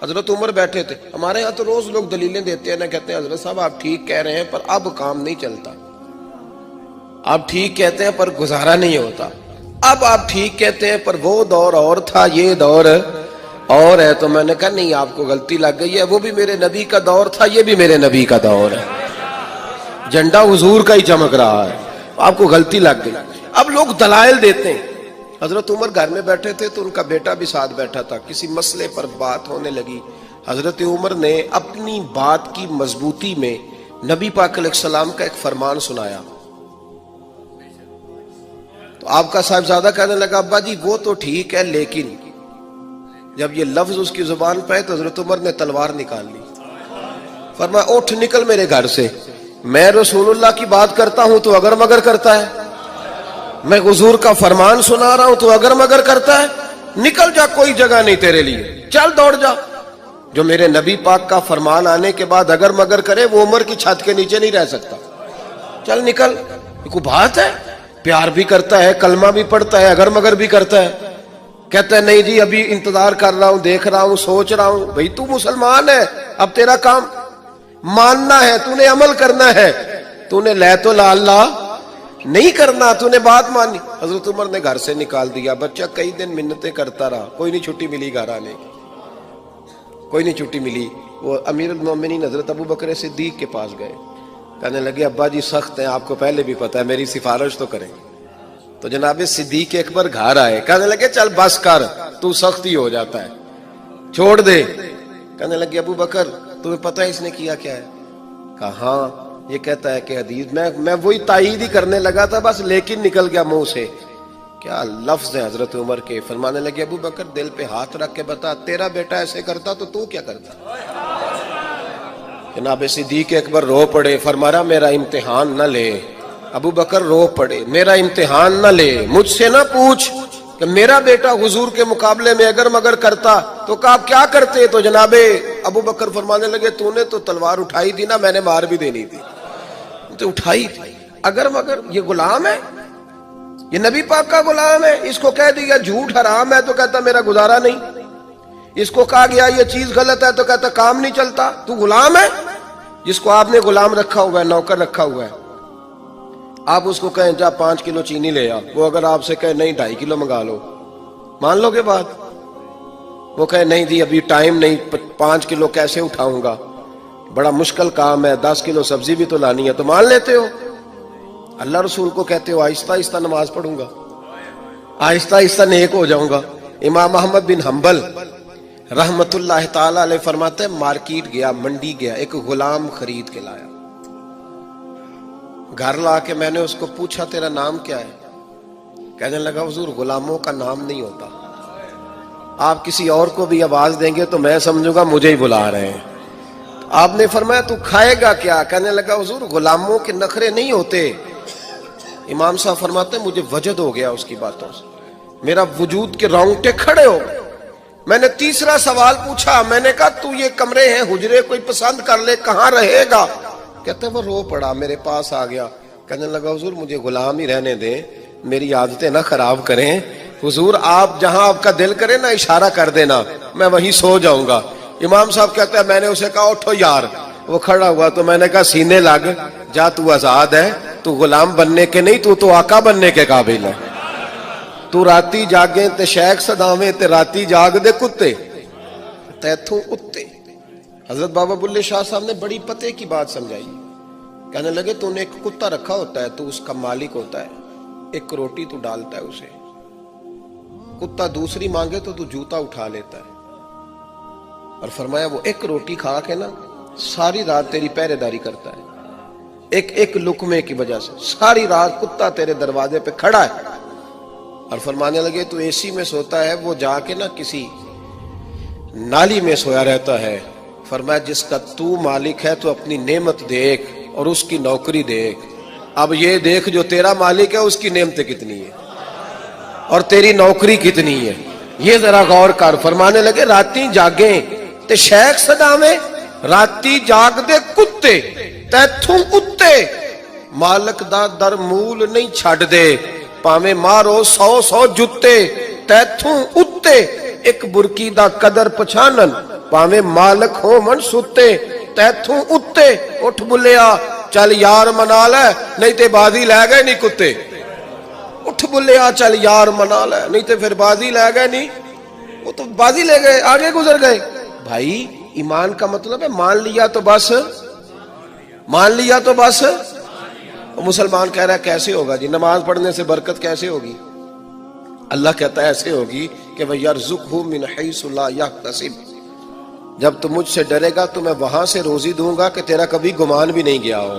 हजरत उमर बैठे थे। हमारे यहाँ तो रोज लोग दलीलें देते हैं ना, कहते हैं हजरत साहब आप ठीक कह रहे हैं पर अब काम नहीं चलता, आप ठीक कहते हैं पर गुजारा नहीं होता, अब आप ठीक कहते हैं पर वो दौर और था ये दौर और है। तो मैंने कहा नहीं, आपको गलती लग गई है, वो भी मेरे नबी का दौर था, ये भी मेरे नबी का दौर है, झंडा हुजूर का ही चमक रहा है, आपको गलती लग गई। अब लोग दलाइल देते हैं। हजरत उमर घर में बैठे थे तो उनका बेटा भी साथ बैठा था, किसी मसले पर बात होने लगी। हजरत उमर ने अपनी बात की मजबूती में नबी पाक अलैहिस्सलाम का एक फरमान सुनाया। तो आपका साहिबजादा कहने लगा अब्बा जी वो तो ठीक है, लेकिन जब ये लफ्ज उसकी जुबान पे तो हजरत उमर ने तलवार निकाल ली, फरमाया उठ निकल मेरे घर से, मैं रसूलुल्लाह की बात करता हूं तो अगर मगर करता है, मैं हुजूर का फरमान सुना रहा हूं तो अगर मगर करता है, निकल जा, कोई जगह नहीं तेरे लिए, चल दौड़ जा। जो मेरे नबी पाक का फरमान आने के बाद अगर मगर करे वो उमर की छत के नीचे नहीं रह सकता, चल निकल। कोई बात है, प्यार भी करता है, कलमा भी पढ़ता है, अगर मगर भी करता है। कहता है नहीं जी अभी इंतजार कर रहा हूं, देख रहा हूं, सोच रहा हूं। भाई तू मुसलमान है, अब तेरा काम मानना है, तूने अमल करना है, तूने लै तो ला अल्लाह नहीं करना, तूने बात मानी। हजरत उमर ने घर से निकाल दिया। बच्चा कई दिन मिन्नतें करता रहा, कोई नहीं छुट्टी मिली घर आने की, कोई नहीं छुट्टी मिली। वो अमीरुल मोमिनीन हजरत अबू बकर सिद्दीक के पास गए, कहने लगे अब्बा जी सख्त हैं, आपको पहले भी पता है, मेरी सिफारिश तो करें। तो जनाब सिद्दीक अकबर घर आए, कहने लगे चल बस कर, तू सख्त ही हो जाता है, छोड़ दे। कहने लगे अबू बकर तुम्हें पता है इसने किया क्या है? कहा हाँ, ये कहता है कि हदीस मैं वही तायीद ही करने लगा था बस, लेकिन निकल गया मुंह से। क्या लफ्ज है हजरत उमर के। फरमाने लगे अबू बकर दिल पे हाथ रख के बता, तेरा बेटा ऐसे करता तो तू क्या करता? जनाब सिद्दीक अकबर रो पड़े, फरमाया मेरा इम्तिहान न ले। अबू बकर रो पड़े, मेरा इम्तिहान न ले, मुझसे ना पूछ कि मेरा बेटा हुजूर के मुकाबले में अगर मगर करता तो आप क्या करते? तो जनाबे अबू बकर फरमाने लगे तूने तो तलवार उठाई थी ना, मैंने मार भी देनी थी, तो उठाई थी। अगर मगर ये गुलाम है, ये नबी पाक का गुलाम है, इसको कह दिया झूठ हराम है तो कहता मेरा गुजारा नहीं, इसको कहा गया ये चीज गलत है तो कहता काम नहीं चलता। तू गुलाम है, जिसको आपने गुलाम रखा हुआ है, नौकर रखा हुआ है, आप उसको कहें जा 5 किलो चीनी ले आ, वो अगर आपसे कहे नहीं 2.5 किलो मंगा लो, मान लोगे बात? वो कहे नहीं जी अभी टाइम नहीं, 5 किलो कैसे उठाऊंगा, बड़ा मुश्किल काम है, 10 किलो सब्जी भी तो लानी है, तो मान लेते हो। अल्लाह रसूल को कहते हो आहिस्ता आहिस्ता नमाज पढ़ूंगा, आहिस्ता आहिस्ता नेक हो जाऊंगा। इमाम अहमद बिन हंबल रहमतुल्लाह ताला अलैह फरमाते हैं मार्केट गया, मंडी गया, एक गुलाम खरीद के लाया, घर ला के मैंने उसको पूछा तेरा नाम क्या है? कहने लगा हुजूर गुलामों का नाम नहीं होता, आप किसी और को भी आवाज देंगे तो मैं समझूंगा मुझे ही बुला रहे हैं। आपने फरमाया तू खाएगा क्या? कहने लगा हुजूर गुलामों के नखरे नहीं होते। इमाम साहब फरमाते मुझे वजद हो गया उसकी बातों से, मेरा वजूद के रोंगटे खड़े हो गए। मैंने तीसरा सवाल पूछा, मैंने कहा तू ये कमरे हैं हुजरे कोई पसंद कर ले, कहां रहेगा? कहते वो रो पड़ा, मेरे पास आ गया, कहने लगा हुजूर मुझे गुलाम ही रहने दें, मेरी आदतें ना खराब करें, हुजूर आप जहां आपका दिल करे ना इशारा कर देना, मैं वहीं सो जाऊंगा। इमाम साहब कहते हैं मैंने उसे कहा उठो यार, वो खड़ा हुआ तो मैंने कहा सीने लग जा, तू आजाद है, तू गुलाम बनने के नहीं, तू तो आका बनने के काबिल है। तू राती जागे ते शेख सदावे ते राती जाग दे कुत्ते तैथू उत्ते। हजरत बाबा बुल्ले शाह साहब ने बड़ी पते की बात समझाई। कहने लगे तूने एक कुत्ता रखा होता है, तू उसका मालिक होता है, एक रोटी तू डालता है उसे, कुत्ता दूसरी मांगे तो तू जूता उठा लेता है, और फरमाया वो एक रोटी खा के ना सारी रात तेरी पहरेदारी करता है, एक एक लुकमे की वजह से सारी रात कुत्ता तेरे दरवाजे पे खड़ा है। और फरमाने लगे तू एसी में सोता है, वो जाके ना किसी नाली में सोया रहता है। फरमाया जिसका तू मालिक है तो अपनी नेमत देख और उसकी नौकरी देख, अब ये देख जो तेरा मालिक है उसकी नेमतें कितनी है और तेरी नौकरी कितनी है, ये जरा गौर कर। फरमाने लगे राती जागे ते शेख सदावे, राती जाग दे कुत्ते तैथू उत्ते, मालक दा दर मूल नहीं छड़ दे, भावें मारो 100 जुत्ते तैथू उत्ते, एक बुरकी दा कदर पछानन ਭਾਵੇਂ ਮਾਲਕ ਹੋਵਣ ਸੁੱਤੇ ਤੈਥੋਂ ਉੱਤੇ ਉੱਠ ਬੁੱਲਿਆ ਚੱਲ ਯਾਰ ਮਨਾ ਲੈ ਨਹੀਂ ਤੇ ਬਾਜ਼ੀ ਲੈ ਗਏ ਨਹੀਂ ਕੁੱਤੇ ਉੱਠ ਬੁੱਲਿਆ ਚੱਲ यार मना ले नहीं तो फिर बाजी ले गए नहीं वो तो बाजी ले गए आगे गुजर गए भाई ईमान का मतलब है मान लिया तो बस मुसलमान कह रहा है कैसे होगा जी नमाज पढ़ने से बरकत कैसे होगी अल्लाह कहता है ऐसे होगी कि वयरज़ुक़हु मिन हैसु ला यहतसिब जब तुम मुझसे डरेगा तो मैं वहां से रोजी दूंगा कि तेरा कभी गुमान भी नहीं गया हो